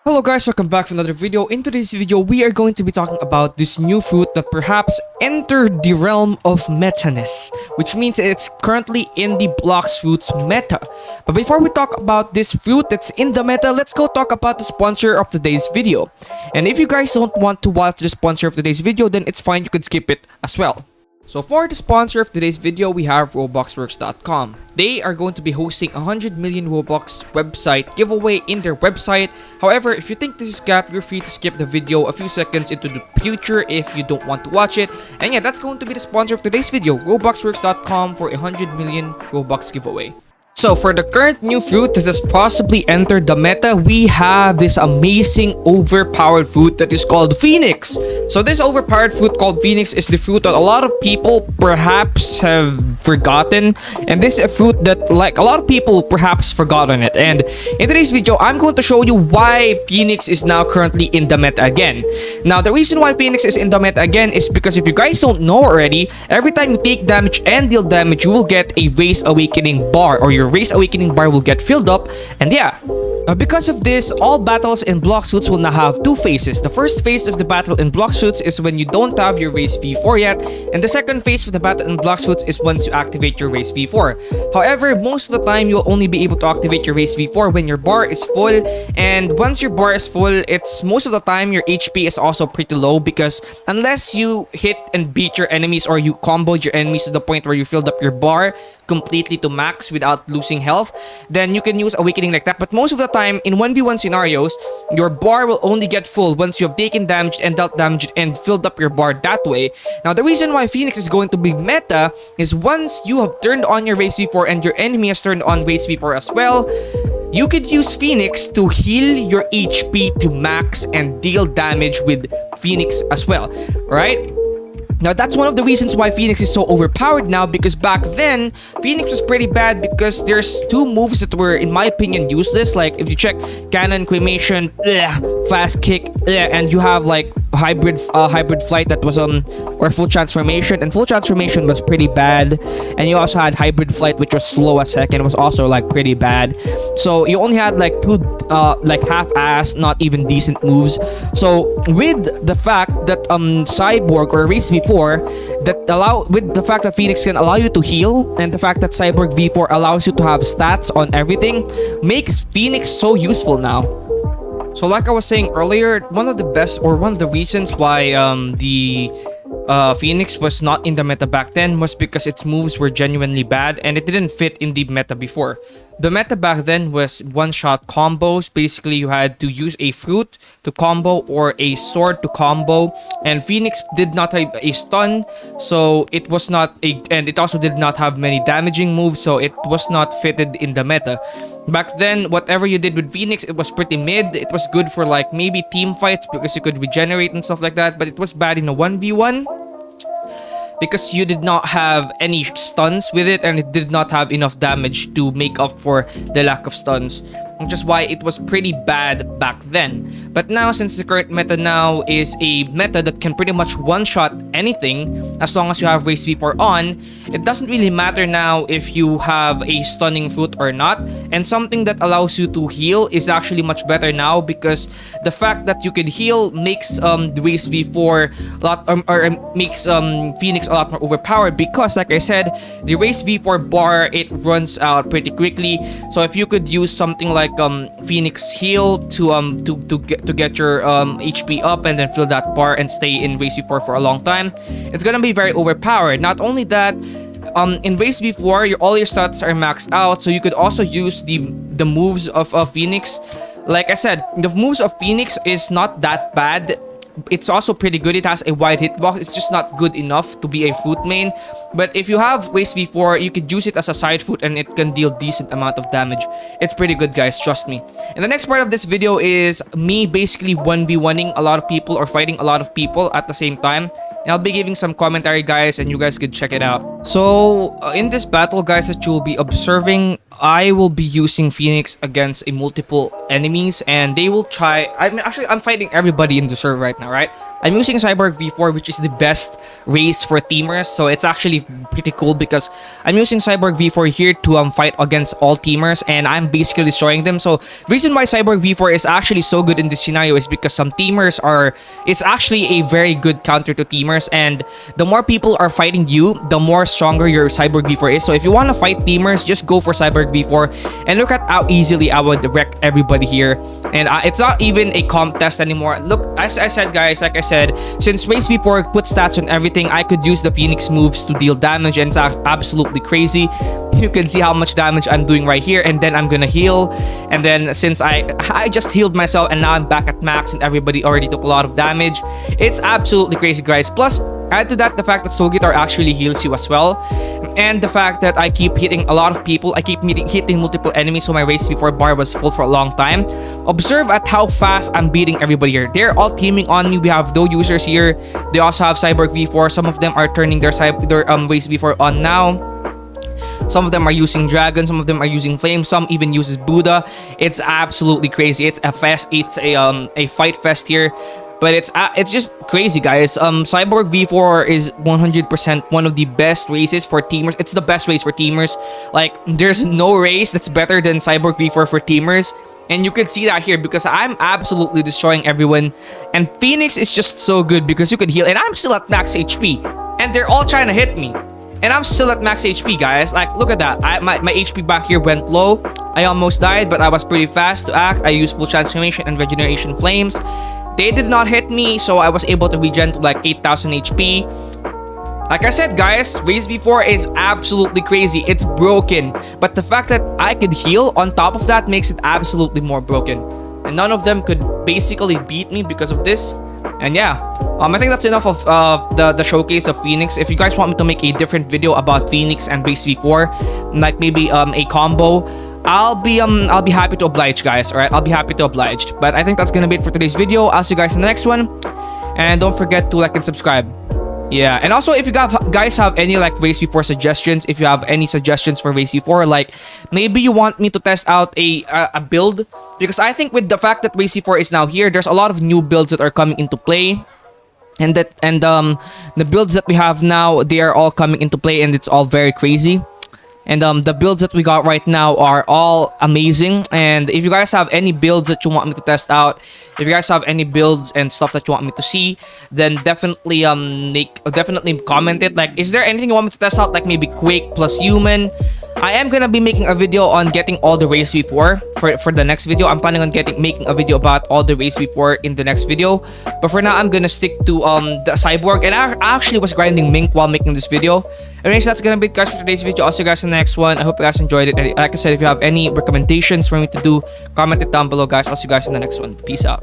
Hello guys, welcome back to another video. In today's video, we are going to be talking about this new fruit that perhaps entered the realm of meta-ness, which means it's currently in the Blox fruits meta. But before we talk about this fruit that's in the meta, let's go talk about the sponsor of today's video. And if you guys don't want to watch the sponsor of today's video, then it's fine, you could skip it as well. So for the sponsor of today's video, we have Robuxworks.com. They are going to be hosting a 100 million Robux website giveaway in their website. However, if you think this is cap, you're free to skip the video a few seconds into the future if you don't want to watch it. And yeah, that's going to be the sponsor of today's video, Robuxworks.com, for a 100 million Robux giveaway. So for the current new fruit that has possibly entered the meta, we have this amazing overpowered fruit that is called Phoenix. So this overpowered fruit called Phoenix is the fruit that a lot of people perhaps have forgotten. And this is a fruit that like a lot of people perhaps forgotten it. And in today's video, I'm going to show you why Phoenix is now currently in the meta again. Now the reason why Phoenix is in the meta again is because if you guys don't know already, every time you take damage and deal damage, you will get a Race Awakening bar, or your Race Awakening bar will get filled up. And yeah, because of this, all battles in Blox fruits will now have two phases. The first phase of the battle in Blox fruits is when you don't have your Race V4 yet, and the second phase of the battle in Blox fruits is once you activate your Race V4. However, most of the time you'll only be able to activate your Race V4 when your bar is full, and once your bar is full, it's most of the time your HP is also pretty low, because unless you hit and beat your enemies or you combo your enemies to the point where you filled up your bar completely to max without losing health, then you can use Awakening like that. But most of the time in 1v1 scenarios, your bar will only get full once you have taken damage and dealt damage and filled up your bar that way. Now the reason why Phoenix is going to be meta is once you have turned on your Race V4 and your enemy has turned on Race V4 as well, you could use Phoenix to heal your HP to max and deal damage with Phoenix as well, right? Now that's one of the reasons why Phoenix is so overpowered now, because back then Phoenix was pretty bad because there's two moves that were in my opinion useless. Like if you check Cannon, Cremation, Fast Kick, and you have like hybrid flight that was or full transformation, and full transformation was pretty bad, and you also had hybrid flight which was slow as heck and was also like pretty bad. So you only had like two like half-ass, not even decent moves. So with the fact that Cyborg or Race V4 with the fact that Phoenix can allow you to heal, and the fact that Cyborg V4 allows you to have stats on everything, makes Phoenix so useful now. So like I was saying earlier, one of the reasons why the Phoenix was not in the meta back then was because its moves were genuinely bad and it didn't fit in the meta before. The meta back then was one-shot combos. Basically, you had to use a fruit to combo or a sword to combo, and Phoenix did not have a stun, so it was not and it also did not have many damaging moves, so it was not fitted in the meta. Back then, whatever you did with Phoenix, it was pretty mid. It was good for like maybe team fights because you could regenerate and stuff like that, but it was bad in a 1v1 because you did not have any stuns with it, and it did not have enough damage to make up for the lack of stuns, which is why it was pretty bad back then. But now, since the current meta now is a meta that can pretty much one-shot anything as long as you have Race V4 on, it doesn't really matter now if you have a stunning fruit or not, and something that allows you to heal is actually much better now, because the fact that you could heal makes the Race V4 makes Phoenix a lot more overpowered, because like I said, the Race V4 bar, it runs out pretty quickly. So if you could use something like Phoenix heal to get your HP up and then fill that bar and stay in Race V4 for a long time, it's gonna be very overpowered. Not only that, in Race V4, all your stats are maxed out, so you could also use the moves of Phoenix. Like I said, the moves of Phoenix is not that bad. It's also pretty good. It has a wide hitbox. It's just not good enough to be a fruit main. But if you have Race V4, you could use it as a side fruit and it can deal decent amount of damage. It's pretty good, guys, trust me. And the next part of this video is me basically 1v1ing a lot of people or fighting a lot of people at the same time. And I'll be giving some commentary, guys, and you guys could check it out. So, in this battle, guys, that you'll be observing, I will be using Phoenix against a multiple enemies, and they will try. I mean, actually, I'm fighting everybody in the server right now, right? I'm using Cyborg V4, which is the best race for teamers, so it's actually pretty cool because I'm using Cyborg V4 here to fight against all teamers, and I'm basically destroying them. So, the reason why Cyborg V4 is actually so good in this scenario is because some teamers are. It's actually a very good counter to teamers, and the more people are fighting you, the more stronger your Cyborg V4 is. So if you want to fight teamers, just go for Cyborg V4 and look at how easily I would wreck everybody here. And it's not even a contest anymore. Look, as I said, guys, like I said, since Race V4 puts stats on everything, I could use the Phoenix moves to deal damage, and it's absolutely crazy. You can see how much damage I'm doing right here, and then I'm gonna heal. And then since I just healed myself, and now I'm back at max, and everybody already took a lot of damage. It's absolutely crazy, guys. Plus, add to that the fact that Soul Guitar actually heals you as well, and the fact that I keep hitting a lot of people. I keep hitting multiple enemies, so my Race V4 bar was full for a long time. Observe at how fast I'm beating everybody here. They're all teaming on me. We have no users here. They also have Cyborg V4. Some of them are turning their Race V4 on now. Some of them are using Dragon, some of them are using Flame, some even uses Buddha. It's absolutely crazy. It's a fest. It's a fight fest here. But it's just crazy, guys. Cyborg V4 is 100% one of the best races for teamers. It's the best race for teamers. Like, there's no race that's better than Cyborg V4 for teamers. And you can see that here because I'm absolutely destroying everyone. And Phoenix is just so good because you can heal. And I'm still at max HP. And they're all trying to hit me. And I'm still at max HP, guys. Like, look at that. My HP back here went low. I almost died, but I was pretty fast to act. I used full transformation and regeneration flames. They did not hit me, so I was able to regen to like 8,000 HP. Like I said, guys, Race V4 is absolutely crazy. It's broken. But the fact that I could heal on top of that makes it absolutely more broken. And none of them could basically beat me because of this. And yeah, I think that's enough of the showcase of Phoenix. If you guys want me to make a different video about Phoenix and Race V4, like maybe a combo, I'll be happy to oblige, guys. All right, I'll be happy to oblige. But I think that's gonna be it for today's video. I'll see you guys in the next one, and don't forget to like and subscribe. Yeah, and also if you guys have any like Race V4 suggestions, if you have any suggestions for Race V4, like maybe you want me to test out a build, because I think with the fact that Race V4 is now here, there's a lot of new builds that are coming into play. And the builds that we have now, they are all coming into play, and it's all very crazy. And the builds that we got right now are all amazing. And if you guys have any builds that you want me to test out, if you guys have any builds and stuff that you want me to see, then definitely definitely comment it. Like, is there anything you want me to test out? Like maybe Quake plus Human. I am gonna be making a video on getting all the Race V4 for the next video. I'm planning on making a video about all the Race V4 in the next video. But for now, I'm gonna stick to the Cyborg. And I actually was grinding Mink while making this video. Anyways, that's gonna be it, guys, for today's video. I'll see you guys in the next one. I hope you guys enjoyed it. And like I said, if you have any recommendations for me to do, comment it down below, guys. I'll see you guys in the next one. Peace out.